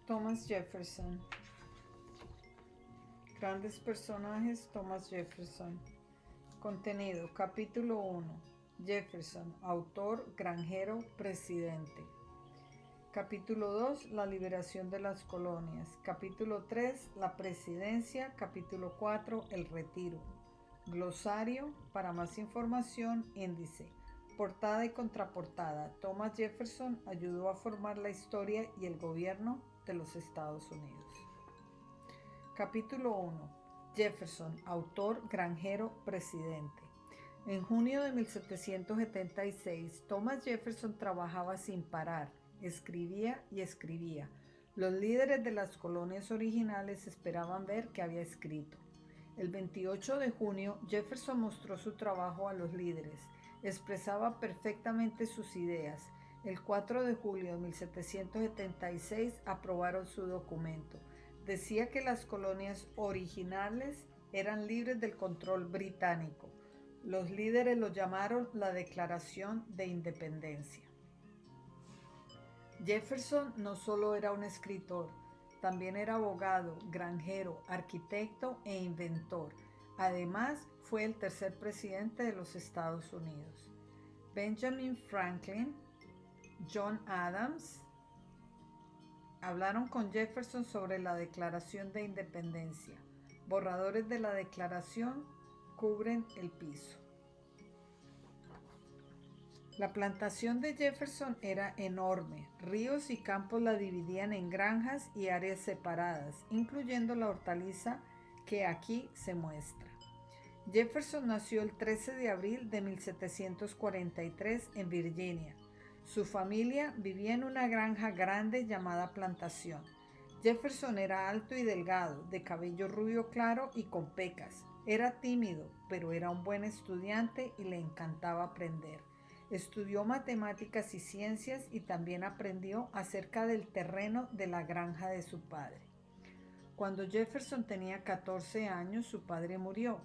Thomas Jefferson. Grandes personajes. Thomas Jefferson. Contenido. Capítulo 1. Jefferson, autor, granjero, presidente. Capítulo 2. La liberación de las colonias. Capítulo 3. La presidencia. Capítulo 4. El retiro. Glosario. Para más información, índice. Portada y contraportada. Thomas Jefferson ayudó a formar la historia y el gobierno de los Estados Unidos. Capítulo 1. Jefferson, autor, granjero, presidente. En junio de 1776, Thomas Jefferson trabajaba sin parar, escribía y escribía. Los líderes de las colonias originales esperaban ver qué había escrito. El 28 de junio, Jefferson mostró su trabajo a los líderes. Expresaba perfectamente sus ideas. El 4 de julio de 1776 aprobaron su documento. Decía que las colonias originales eran libres del control británico. Los líderes lo llamaron la Declaración de Independencia. Jefferson no solo era un escritor, también era abogado, granjero, arquitecto e inventor. Además, fue el tercer presidente de los Estados Unidos. Benjamin Franklin, John Adams, hablaron con Jefferson sobre la Declaración de Independencia. Borradores de la declaración cubren el piso. La plantación de Jefferson era enorme. Ríos y campos la dividían en granjas y áreas separadas, incluyendo la hortaliza que aquí se muestra. Jefferson nació el 13 de abril de 1743 en Virginia. Su familia vivía en una granja grande llamada Plantación. Jefferson era alto y delgado, de cabello rubio claro y con pecas. Era tímido, pero era un buen estudiante y le encantaba aprender. Estudió matemáticas y ciencias y también aprendió acerca del terreno de la granja de su padre. Cuando Jefferson tenía 14 años, su padre murió.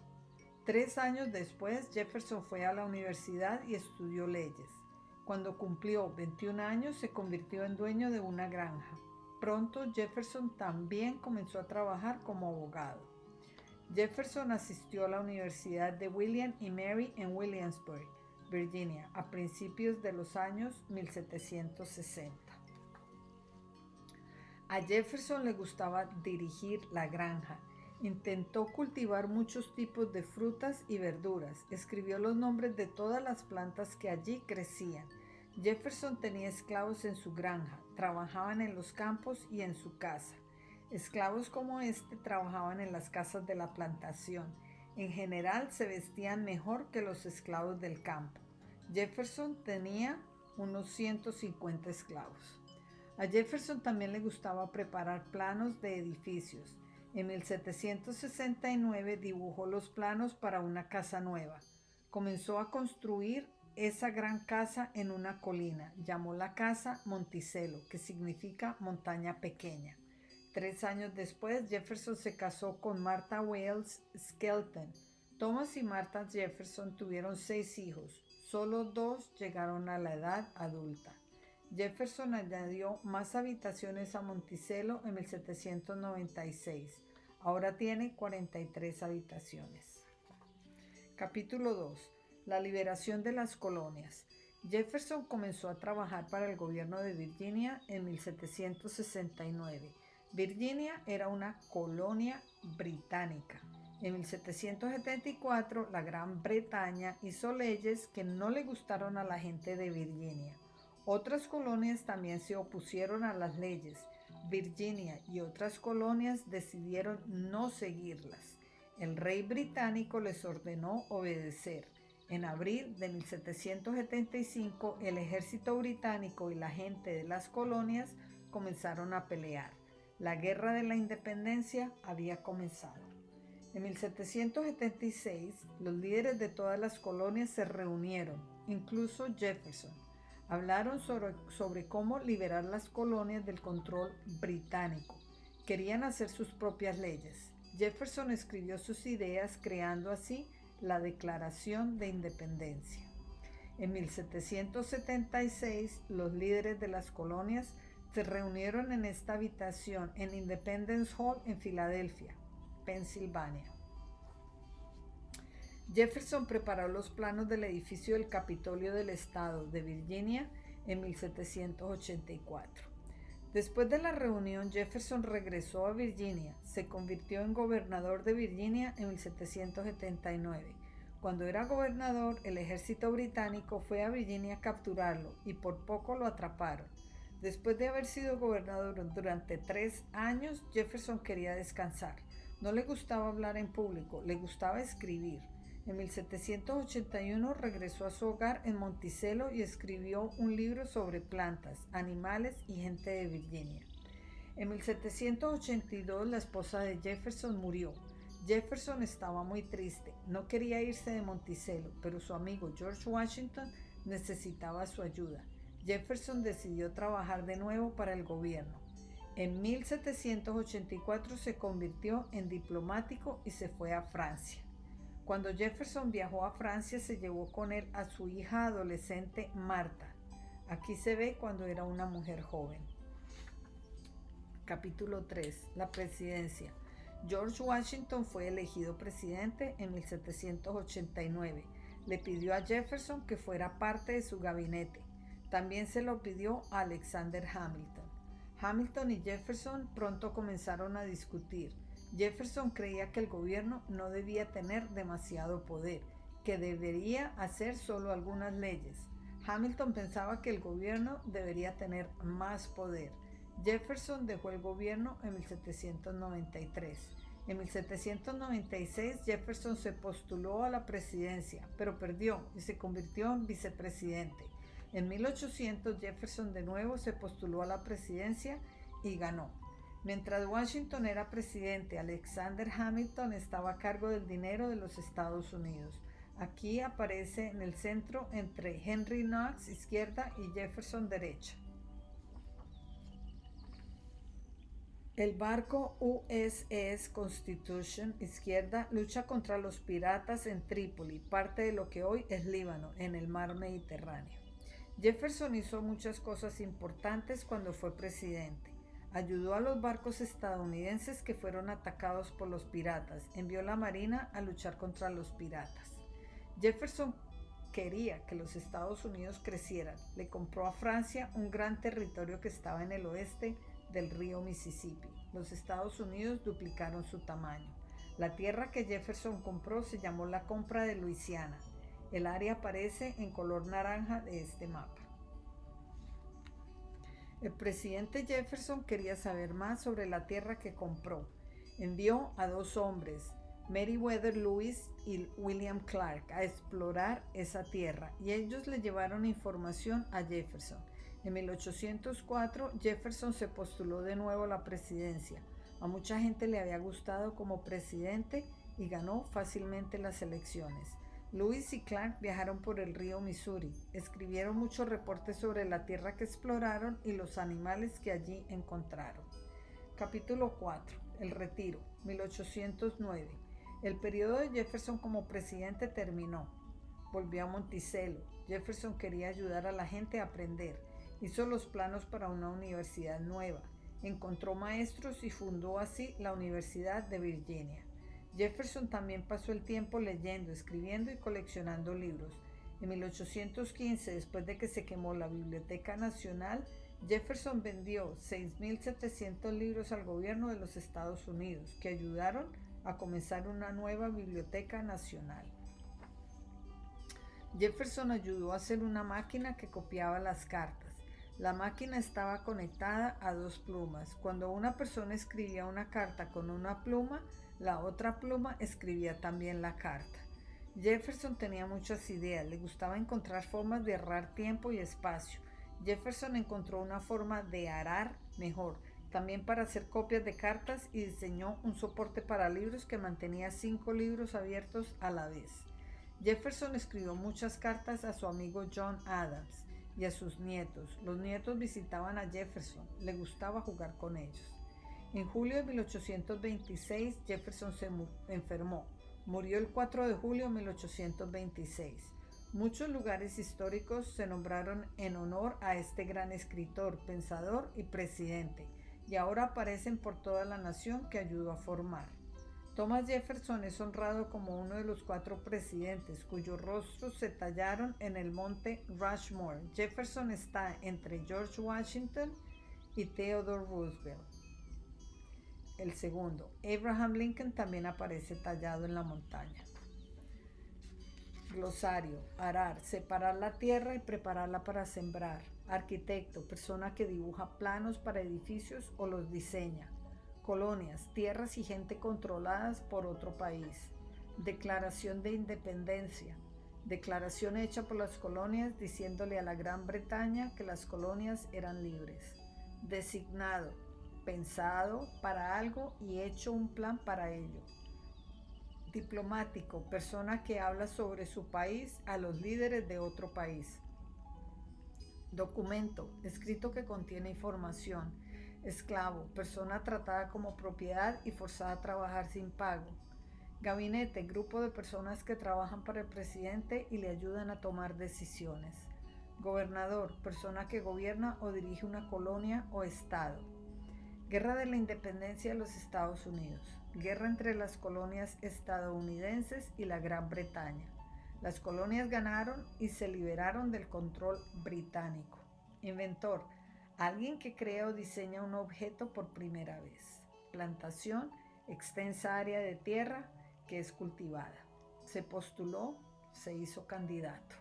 3 años después, Jefferson fue a la universidad y estudió leyes. Cuando cumplió 21 años, se convirtió en dueño de una granja. Pronto, Jefferson también comenzó a trabajar como abogado. Jefferson asistió a la Universidad de William y Mary en Williamsburg, Virginia, a principios de los años 1760. A Jefferson le gustaba dirigir la granja. Intentó cultivar muchos tipos de frutas y verduras. Escribió los nombres de todas las plantas que allí crecían. Jefferson tenía esclavos en su granja, trabajaban en los campos y en su casa. Esclavos como este trabajaban en las casas de la plantación. En general se vestían mejor que los esclavos del campo. Jefferson tenía unos 150 esclavos. A Jefferson también le gustaba preparar planos de edificios. En 1769 dibujó los planos para una casa nueva. Comenzó a construir esa gran casa en una colina. Llamó la casa Monticello, que significa montaña pequeña. 3 años después, Jefferson se casó con Martha Wales Skelton. Thomas y Martha Jefferson tuvieron 6 hijos. Solo 2 llegaron a la edad adulta. Jefferson añadió más habitaciones a Monticello en 1796. Ahora tiene 43 habitaciones. Capítulo 2. La liberación de las colonias. Jefferson comenzó a trabajar para el gobierno de Virginia en 1769. Virginia era una colonia británica. En 1774, la Gran Bretaña hizo leyes que no le gustaron a la gente de Virginia. Otras colonias también se opusieron a las leyes. Virginia y otras colonias decidieron no seguirlas. El rey británico les ordenó obedecer. En abril de 1775, el ejército británico y la gente de las colonias comenzaron a pelear. La Guerra de la Independencia había comenzado. En 1776, los líderes de todas las colonias se reunieron, incluso Jefferson. Hablaron sobre cómo liberar las colonias del control británico. Querían hacer sus propias leyes. Jefferson escribió sus ideas creando así la Declaración de Independencia. En 1776, los líderes de las colonias Se reunieron en esta habitación en Independence Hall en Filadelfia, Pensilvania. Jefferson preparó los planos del edificio del Capitolio del Estado de Virginia en 1784. Después de la reunión, Jefferson regresó a Virginia. Se convirtió en gobernador de Virginia en 1779. Cuando era gobernador, el ejército británico fue a Virginia a capturarlo y por poco lo atraparon. Después de haber sido gobernador durante 3 años, Jefferson quería descansar. No le gustaba hablar en público, le gustaba escribir. En 1781 regresó a su hogar en Monticello y escribió un libro sobre plantas, animales y gente de Virginia. En 1782 la esposa de Jefferson murió. Jefferson estaba muy triste, no quería irse de Monticello, pero su amigo George Washington necesitaba su ayuda. Jefferson decidió trabajar de nuevo para el gobierno. En 1784 se convirtió en diplomático y se fue a Francia. Cuando Jefferson viajó a Francia, se llevó con él a su hija adolescente Marta. Aquí se ve cuando era una mujer joven. Capítulo 3. La presidencia. George Washington fue elegido presidente en 1789. Le pidió a Jefferson que fuera parte de su gabinete. También se lo pidió a Alexander Hamilton. Hamilton y Jefferson pronto comenzaron a discutir. Jefferson creía que el gobierno no debía tener demasiado poder, que debería hacer solo algunas leyes. Hamilton pensaba que el gobierno debería tener más poder. Jefferson dejó el gobierno en 1793. En 1796 Jefferson se postuló a la presidencia, pero perdió y se convirtió en vicepresidente. En 1800 Jefferson de nuevo se postuló a la presidencia y ganó. Mientras Washington era presidente, Alexander Hamilton estaba a cargo del dinero de los Estados Unidos. Aquí aparece en el centro entre Henry Knox, izquierda, y Jefferson, derecha. El barco USS Constitution, izquierda, lucha contra los piratas en Trípoli, parte de lo que hoy es Líbano, en el mar Mediterráneo. Jefferson hizo muchas cosas importantes cuando fue presidente. Ayudó a los barcos estadounidenses que fueron atacados por los piratas. Envió la marina a luchar contra los piratas. Jefferson quería que los Estados Unidos crecieran. Le compró a Francia un gran territorio que estaba en el oeste del río Mississippi. Los Estados Unidos duplicaron su tamaño. La tierra que Jefferson compró se llamó la compra de Luisiana. El área aparece en color naranja de este mapa. El presidente Jefferson quería saber más sobre la tierra que compró. Envió a 2 hombres, Meriwether Lewis y William Clark, a explorar esa tierra, y ellos le llevaron información a Jefferson. En 1804, Jefferson se postuló de nuevo a la presidencia. A mucha gente le había gustado como presidente y ganó fácilmente las elecciones. Lewis y Clark viajaron por el río Missouri, escribieron muchos reportes sobre la tierra que exploraron y los animales que allí encontraron. Capítulo 4. El retiro, 1809. El periodo de Jefferson como presidente terminó. Volvió a Monticello. Jefferson quería ayudar a la gente a aprender. Hizo los planos para una universidad nueva. Encontró maestros y fundó así la Universidad de Virginia. Jefferson también pasó el tiempo leyendo, escribiendo y coleccionando libros. En 1815, después de que se quemó la Biblioteca Nacional, Jefferson vendió 6.700 libros al gobierno de los Estados Unidos, que ayudaron a comenzar una nueva Biblioteca Nacional. Jefferson ayudó a hacer una máquina que copiaba las cartas. La máquina estaba conectada a 2 plumas. Cuando una persona escribía una carta con una pluma, la otra pluma escribía también la carta. Jefferson tenía muchas ideas, le gustaba encontrar formas de ahorrar tiempo y espacio. Jefferson encontró una forma de arar mejor, también para hacer copias de cartas, y diseñó un soporte para libros que mantenía 5 libros abiertos a la vez. Jefferson escribió muchas cartas a su amigo John Adams y a sus nietos. Los nietos visitaban a Jefferson, le gustaba jugar con ellos. En julio de 1826, Jefferson se enfermó. Murió el 4 de julio de 1826. Muchos lugares históricos se nombraron en honor a este gran escritor, pensador y presidente, y ahora aparecen por toda la nación que ayudó a formar. Thomas Jefferson es honrado como uno de los 4 presidentes cuyos rostros se tallaron en el monte Rushmore. Jefferson está entre George Washington y Theodore Roosevelt. El segundo, Abraham Lincoln, también aparece tallado en la montaña. Glosario: arar, separar la tierra y prepararla para sembrar. Arquitecto: persona que dibuja planos para edificios o los diseña. Colonias: tierras y gente controladas por otro país. Declaración de independencia: declaración hecha por las colonias diciéndole a la Gran Bretaña que las colonias eran libres. Designado: pensado para algo y hecho un plan para ello. Diplomático: persona que habla sobre su país a los líderes de otro país. Documento: escrito que contiene información. Esclavo: persona tratada como propiedad y forzada a trabajar sin pago. Gabinete: grupo de personas que trabajan para el presidente y le ayudan a tomar decisiones. Gobernador: persona que gobierna o dirige una colonia o estado. Guerra de la Independencia de los Estados Unidos. Guerra entre las colonias estadounidenses y la Gran Bretaña. Las colonias ganaron y se liberaron del control británico. Inventor: alguien que crea o diseña un objeto por primera vez. Plantación: extensa área de tierra que es cultivada. Se postuló, se hizo candidato.